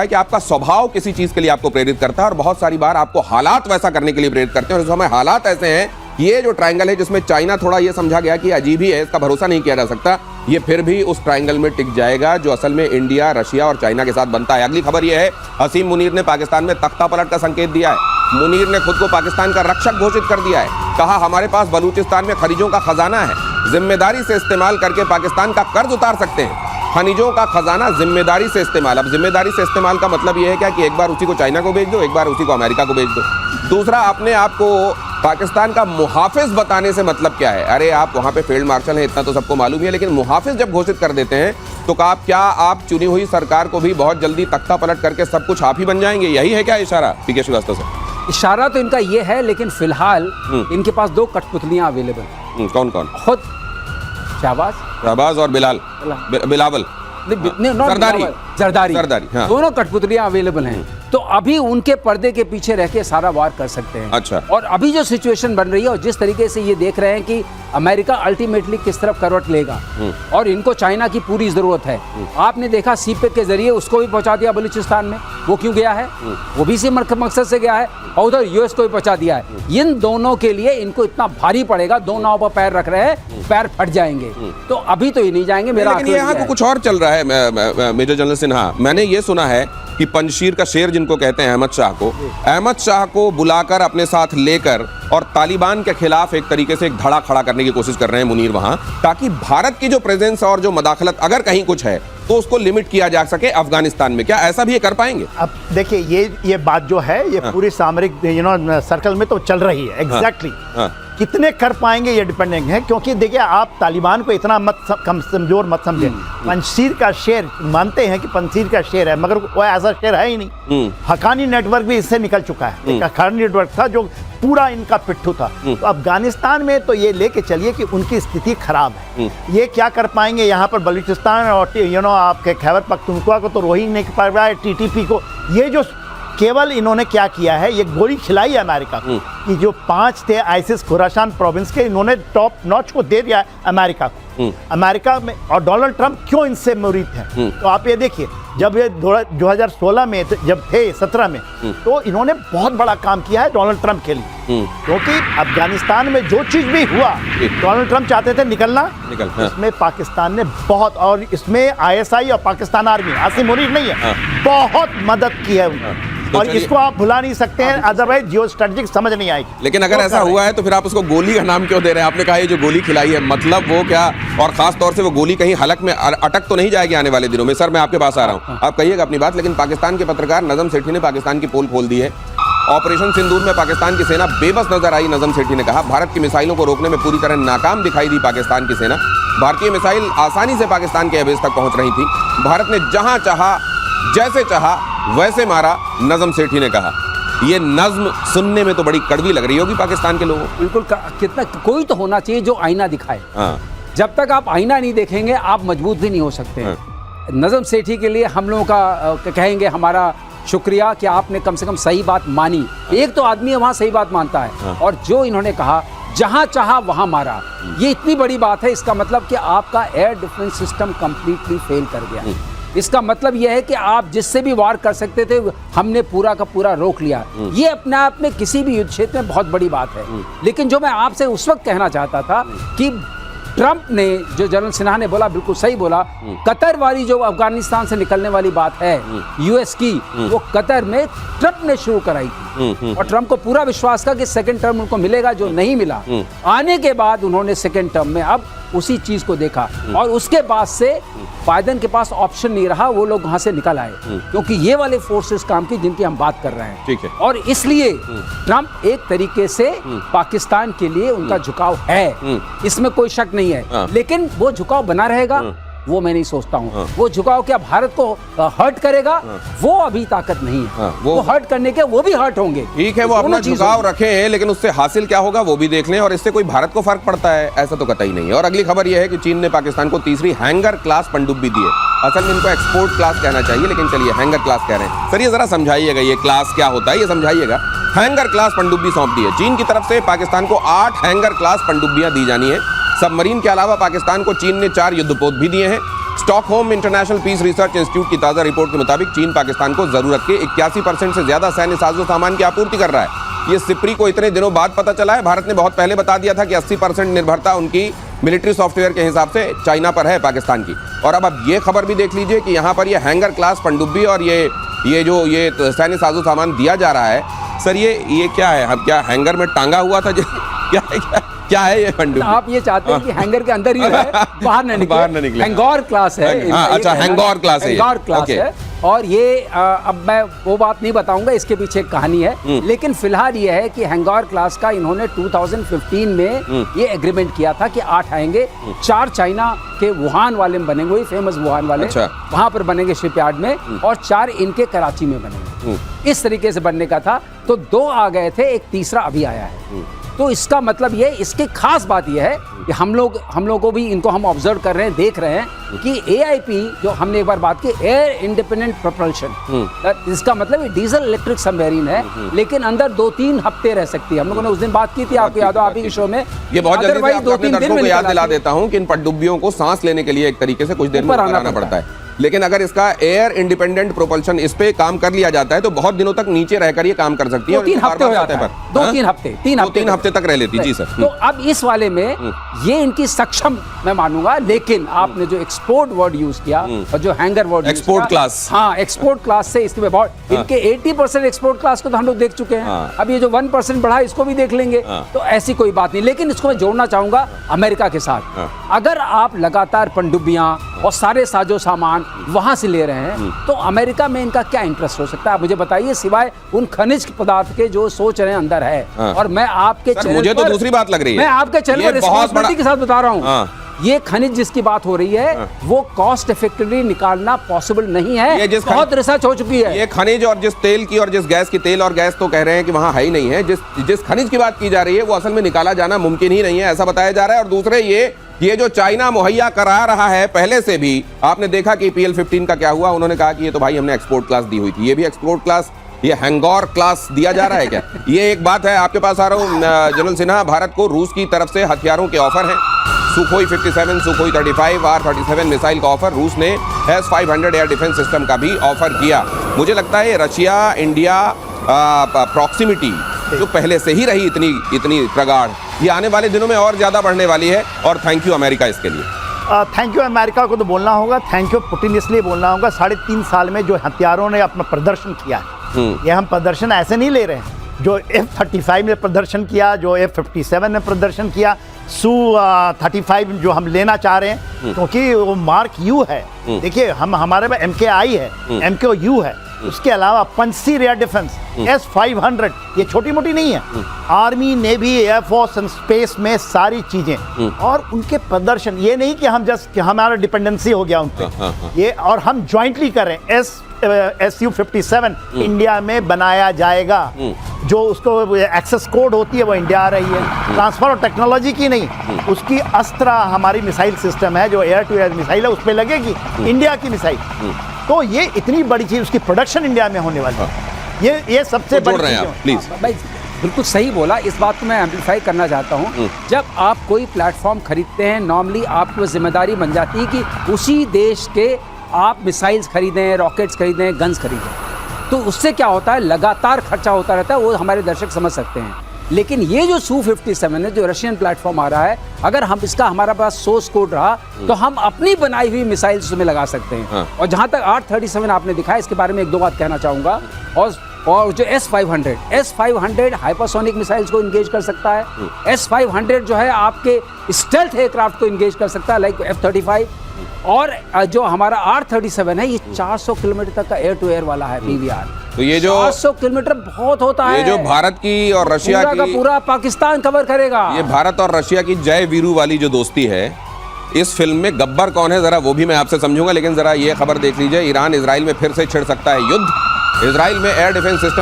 है कि आपका स्वभाव किसी चीज के लिए आपको प्रेरित करता है और बहुत सारी बार आपको हालात वैसा करने के लिए प्रेरित करते हैं। और इस समय हालात ऐसे हैं, ये जो ट्रायंगल है जिसमें चाइना थोड़ा ये समझा गया कि अजीब ही है, इसका भरोसा नहीं किया जा सकता, ये फिर भी उस ट्रायंगल में टिक जाएगा जो असल में इंडिया, रशिया और चाइना के साथ बनता है। अगली खबर यह है, हसीम मुनीर ने पाकिस्तान में तख्ता पलट का संकेत दिया है। मुनीर ने खुद को पाकिस्तान का रक्षक घोषित कर दिया है। कहा, हमारे पास बलूचिस्तान में खनिजों का खजाना है, जिम्मेदारी से इस्तेमाल करके पाकिस्तान का कर्ज उतार सकते हैं। खनिजों का खजाना जिम्मेदारी से इस्तेमाल। अब जिम्मेदारी से इस्तेमाल का मतलब यह है क्या कि एक बार उसी को चाइना को बेच दो, एक बार उसी को अमेरिका को बेच दो। दूसरा, अपने आप को पाकिस्तान का मुहाफिज बताने से मतलब क्या है? अरे आप वहां पे फील्ड मार्शल हैं, इतना तो सबको मालूम है, लेकिन मुहाफिज जब घोषित कर देते हैं तो क्या आप चुनी हुई सरकार को भी बहुत जल्दी तख्ता पलट करके सब कुछ आप ही बन जाएंगे? यही है क्या इशारा पीके श्रीवास्तव से? इशारा तो इनका ये है, लेकिन फिलहाल इनके पास दो कठपुतलियां अवेलेबल। कौन कौन? खुद शहबाज और बिलावल जरदारी हाँ। दोनों कठपुतलियां अवेलेबल हैं, तो अभी उनके पर्दे के पीछे रह के सारा वार कर सकते हैं। अच्छा। और अभी जो सिचुएशन बन रही है और जिस तरीके से ये देख रहे हैं कि अमेरिका अल्टीमेटली किस तरफ करवट लेगा और इनको चाइना की पूरी जरूरत है। आपने देखा सीपेक के जरिए उसको भी पहुंचा दिया बलूचिस्तान में, वो क्यों गया है? वो भी इसी मकसद से गया है, और उधर यूएस को भी पहुंचा दिया है। इन दोनों के लिए इनको इतना भारी पड़ेगा, दो नाव पर पैर रख रहे हैं, पैर फट जाएंगे। तो अभी तो ये नहीं जाएंगे। मेरा लेकिन यहाँ तो कुछ और चल रहा है मेजर जनरल सिन्हा। मैंने ये सुना है कि पंजशीर का शेर जिनको कहते हैं अहमद शाह को बुलाकर अपने साथ लेकर और तालिबान के खिलाफ एक तरीके से एक धड़ा खड़ा करने की कोशिश कर रहे हैं मुनीर वहां, ताकि भारत की जो प्रेजेंस और जो मदाखलत अगर कहीं कुछ है तो उसको लिमिट किया जा सके अफगानिस्तान में। क्या ऐसा भी ये कर पाएंगे? अब देखिए, ये बात जो है ये पूरी सामरिक सर्कल में तो चल रही है। एग्जैक्टली कितने कर पाएंगे ये डिपेंडिंग है, क्योंकि देखिए आप तालिबान को इतना कमजोर मत समझें। पंजशीर का शेर मानते हैं कि पंजशीर का शेर है, मगर वो ऐसा शेर है ही नहीं। हकानी नेटवर्क भी इससे निकल चुका है। एक हकानी नेटवर्क था जो पूरा इनका पिट्ठू था। तो अफगानिस्तान में तो ये लेके चलिए कि उनकी स्थिति खराब है। ये क्या कर पाएंगे यहाँ पर? बलूचिस्तान और आपके खैबर पख्तूनख्वा को तो रोही नहीं कर पा रहा है, टीटीपी को। ये जो केवल इन्होंने क्या किया है, ये गोली खिलाई है अमेरिका को कि जो 5 थे आइसिस खुरासान प्रोविंस के, इन्होंने टॉप नॉच को दे दिया अमेरिका को। अमेरिका में और डोनाल्ड ट्रंप क्यों इनसे मुरीद हैं? तो आप ये देखिए, जब ये 2016 में जब थे 17 में, तो इन्होंने बहुत बड़ा काम किया है डोनाल्ड ट्रंप के लिए। क्योंकि अफगानिस्तान में जो चीज भी हुआ, डोनाल्ड ट्रंप चाहते थे निकल इसमें पाकिस्तान ने बहुत, और इसमें ISI और पाकिस्तान आर्मी, आसिम मुनीर नहीं है, बहुत मदद की है। और इसको आप भुला नहीं सकते हैं, अदरवाइज जियो स्ट्रेटेजिक समझ नहीं आएगी। लेकिन अगर ऐसा हुआ है तो फिर आप उसको गोली का नाम क्यों दे रहे हैं? आपने कहा ये जो गोली खिलाई है, मतलब वो क्या? और खास तौर से वो गोली कहीं हलक में अटक तो नहीं जाएगी आने वाले दिनों में? सर मैं आपके पास आ रहा हूँ, आप कहिएगा अपनी बात। लेकिन पाकिस्तान के पत्रकार नजम सेठी ने पाकिस्तान की पोल खोल दी है। ऑपरेशन सिंदूर में पाकिस्तान की सेना बेबस नजर आई। नजम सेठी ने कहा, भारत की मिसाइलों को रोकने में पूरी तरह नाकाम दिखाई दी पाकिस्तान की सेना। भारतीय मिसाइल आसानी से पाकिस्तान के एयरबेस तक पहुंच रही थी। भारत ने जहां चाहा जैसे चाहा वैसे मारा, नजम सेठी ने कहा। ये नज्म सुनने में तो बड़ी कड़वी लग रही होगी पाकिस्तान के लोगों को। बिल्कुल, कितना कोई तो होना चाहिए जो आईना दिखाए। जब तक आप आईना नहीं देखेंगे आप मजबूत भी नहीं हो सकते। नजम सेठी के लिए हम लोगों का कहेंगे हमारा शुक्रिया कि आपने कम से कम सही बात मानी। एक तो आदमी वहां सही बात मानता है, और जो इन्होंने कहा जहां चाहा वहां मारा, ये इतनी बड़ी बात है। इसका मतलब कि आपका air defence system completely fail कर गया। इसका मतलब यह है कि आप जिससे भी वार कर सकते थे हमने पूरा का पूरा रोक लिया। ये अपने आप में किसी भी युद्ध क्षेत्र में बहुत बड़ी बात है। लेकिन जो मैं आपसे उस वक्त कहना चाहता था कि ट्रंप ने, जो जनरल सिन्हा ने बोला बिल्कुल सही बोला, कतर वाली जो अफगानिस्तान से निकलने वाली बात है यूएस की, वो कतर में ट्रंप ने शुरू कराई थी। और ट्रंप को पूरा विश्वास था कि सेकंड टर्म उनको मिलेगा, जो नहीं मिला। आने के बाद उन्होंने सेकंड टर्म में अब उसी चीज को देखा, और उसके बाद से बाइडेन के पास ऑप्शन नहीं रहा, वो लोग वहां से निकल आए, क्योंकि ये वाले फोर्सेस काम की जिनकी हम बात कर रहे हैं। ठीक है। और इसलिए ट्रंप एक तरीके से पाकिस्तान के लिए उनका झुकाव है, इसमें कोई शक नहीं है। लेकिन वो झुकाव बना रहेगा वो मैं नहीं सोचता हूँ। वो झुकाव क्या भारत को हर्ट करेगा? वो अभी ताकत नहीं है। वो हर्ट करने के वो भी हर्ट होंगे। ठीक है, वो अपना झुकाव रखे हैं, लेकिन उससे हासिल क्या होगा वो भी देख लें। और इससे कोई भारत को फर्क पड़ता है ऐसा तो कतई नहीं है। और अगली खबर यह है कि चीन ने पाकिस्तान को तीसरी हैंगर क्लास पनडुब्बी दी है। असल में इनको एक्सपोर्ट क्लास कहना चाहिए, लेकिन चलिए हैंगर क्लास कह रहे हैं। सर ये जरा समझाइएगा, ये क्लास क्या होता है, ये समझाइएगा। हैंगर क्लास पनडुब्बी सौंप दी है चीन की तरफ से। पाकिस्तान को 8 हैंगर क्लास पनडुब्बियां दी जानी है। सबमरीन के अलावा पाकिस्तान को चीन ने 4 युद्धपोत भी दिए हैं। Stockholm international peace research institute की ताजा रिपोर्ट के मुताबिक चीन पाकिस्तान को जरूरत के 81% से ज्यादा सैन्य साजो सामान की आपूर्ति कर रहा है। ये सिप्री को इतने दिनों बाद पता चला है। भारत ने बहुत पहले बता दिया था कि 80% निर्भरता उनकी मिलिट्री सॉफ्टवेयर के हिसाब से चाइना पर है, पाकिस्तान की। और अब ये खबर भी देख लीजिए कि यहाँ पर ये हैंगर क्लास पनडुब्बी और ये जो सैन्य साजो सामान दिया जा रहा है। सर ये क्या है? अब क्या हैंगर में टांगा हुआ था? क्या है ये पनडुब्बी? आप ये चाहते हैं कि हैंगर के अंदर ही रहे, बाहर न निकले। हैंगौर क्लास है। अच्छा, हैंगौर क्लास है। हैंगौर क्लास है। और ये अब मैं वो बात नहीं बताऊंगा, इसके पीछे एक कहानी है। लेकिन फिलहाल ये है कि हैंगौर क्लास का इन्होंने 2015 में ये एग्रीमेंट किया था कि 8 आएंगे। 4 चाइना के वुहान वाले में बनेंगे, वही फेमस वुहान वाले। अच्छा। वहां पर बनेंगे शिपयार्ड में, और 4 इनके कराची में बनेंगे। इस तरीके से बनने का था। तो 2 आ गए थे, एक तीसरा अभी आया है। तो इसका मतलब ये, इसकी खास बात ये है कि हम लोग को भी इनको हम ऑब्जर्व कर रहे हैं, देख रहे हैं कि AIP जो हमने एक बार बात की, एयर इंडिपेंडेंट प्रोपल्शन, इसका मतलब ये डीजल इलेक्ट्रिक सबमरीन है, लेकिन अंदर 2-3 हफ्ते रह सकती है। हम लोगों ने उस दिन बात की थी, आपको याद हो, आप ही के शो में। ये बहुत जल्दी से अपने दर्शकों को याद दिला देता हूं कि इन पनडुब्बियों को सांस लेने के लिए एक तरीके से कुछ देर में ऊपर आना पड़ता है। लेकिन अगर इसका एयर इंडिपेंडेंट प्रोपल्शन इस पे काम कर लिया जाता है तो बहुत दिनों तक नीचे रहकर ये काम कर सकती है। 2-3 हफ्ते हो जाता है। 2-3 हफ्ते तक रह लेती। जी सर। तो अब इस वाले में ये इनकी सक्षम मैं मानूंगा। लेकिन आपने जो एक्सपोर्ट वर्ड यूज किया और जो हैंगर वर्ड, एक्सपोर्ट क्लास, हाँ, एक्सपोर्ट क्लास से इसमें बहुत इनके 80% एक्सपोर्ट क्लास को तो हम लोग देख चुके हैं। अब ये जो 1% बढ़ा इसको भी देख लेंगे। तो ऐसी कोई बात नहीं। लेकिन इसको मैं जोड़ना चाहूंगा अमेरिका के साथ। अगर आप लगातार पनडुब्बियां और सारे साजो सामान वहां से ले रहे हैं तो अमेरिका में इनका क्या इंटरेस्ट हो सकता है? आप मुझे बताइए, सिवाय उन खनिज पदार्थ के जो सोच रहे हैं अंदर है। और मैं आपके चैनल मुझे तो दूसरी बात लग रही है, मैं आपके चैनल पर रिस्पांसिबिलिटी के साथ बता रहा हूं, ये खनिज जिसकी बात हो रही है वो कॉस्ट इफेक्टिवली निकालना पॉसिबल नहीं है। बहुत रिसर्च हो चुकी है। ये खनिज और जिस तेल की और जिस गैस की, तेल और गैस तो कह रहे हैं कि वहां है ही नहीं है। जिस खनिज की बात की जा रही है वो असल में निकाला जाना मुमकिन ही नहीं है, ऐसा बताया जा रहा है। और दूसरे ये जो चाइना मुहैया करा रहा है पहले से भी, आपने देखा कि PL-15 का क्या हुआ। उन्होंने कहा कि ये तो भाई हमने एक्सपोर्ट क्लास दी हुई थी, ये भी एक्सपोर्ट क्लास, ये हैंगौर क्लास दिया जा रहा है क्या? ये एक बात है। आपके पास आ रहा हूँ जनरल सिन्हा। भारत को रूस की तरफ से हथियारों के ऑफर हैं। सुखोई 57, सुखोई 35, R-37 मिसाइल का ऑफर। रूस ने S-500 एयर डिफेंस सिस्टम का भी ऑफर किया। मुझे लगता है रशिया इंडिया प्रॉक्सिमिटी जो पहले से ही रही इतनी प्रगाढ़, ये आने वाले दिनों में और ज्यादा बढ़ने वाली है। और थैंक यू अमेरिका इसके लिए। थैंक यू अमेरिका को तो बोलना होगा, थैंक यू पुतिन इसलिए बोलना होगा। 3.5 साल में जो हथियारों ने अपना प्रदर्शन किया है, ये हम प्रदर्शन ऐसे नहीं ले रहे हैं। जो F-35 ने प्रदर्शन किया, जो F-57 ने प्रदर्शन किया, Su-35 जो हम लेना चाह रहे हैं, क्योंकि वो मार्क यू है। देखिए हमारे में MKI है, MKU है, उसके अलावा पंसी रेयर डिफेंस S-500, ये छोटी मोटी नहीं है। Army, navy, air force and space में सारी चीजें और उनके प्रदर्शन, ये नहीं कि हम जस्ट हमारा डिपेंडेंसी हो गया उन पे, ये और हम ज्वाइंटली कर रहे हैं। Su-57 इंडिया में बनाया जाएगा। जो उसको एक्सेस कोड होती है वो इंडिया आ रही है। ट्रांसफर और टेक्नोलॉजी की नहीं, उसकी अस्त्रा हमारी मिसाइल सिस्टम है जो एयर टू एयर मिसाइल है, उस पर लगेगी इंडिया की मिसाइल। तो ये इतनी बड़ी चीज, उसकी प्रोडक्शन इंडिया में होने वाली है। ये सबसे बड़ी चीज है। प्लीज भाई बिल्कुल सही बोला। इस बात को मैं एम्पलीफाई करना चाहता हूँ। जब आप कोई प्लेटफॉर्म खरीदते हैं, नॉर्मली आपकी जिम्मेदारी बन जाती है कि उसी देश के आप मिसाइल्स खरीदें, रॉकेट्स खरीदें, गन्स खरीदें। तो उससे क्या होता है, लगातार खर्चा होता रहता है, वो हमारे दर्शक समझ सकते हैं। लेकिन ये जो Su-57 है, जो रशियन प्लेटफॉर्म आ रहा है, अगर हम इसका हमारा पास सोर्स कोड रहा तो हम अपनी बनाई हुई मिसाइल उसमें लगा सकते हैं। और जहां तक R-37 आपने दिखाया, इसके बारे में 1-2 बात कहना चाहूंगा। और जो S-500 हाइपरसोनिक मिसाइल्स को इंगेज कर सकता है। S-500 जो है आपके स्टेल्थ एयरक्राफ्ट को इंगेज कर सकता है, लाइक F-35। और जो हमारा R-37 है, ये 400 किलोमीटर तक का एयर टू एयर वाला है, PVR। तो ये जो 400 किलोमीटर बहुत होता है। ये जो भारत की और रशिया की, पूरा पाकिस्तान कवर करेगा। ये भारत और रशिया की जय वीरू वाली जो दोस्ती है, इस फिल्म में गब्बर कौन है जरा वो भी मैं आपसे समझूंगा। लेकिन जरा ये खबर देख लीजिए, ईरान इजराइल में फिर से छिड़ सकता है युद्ध। इजराइल में एयर डिफेंस सिस्टम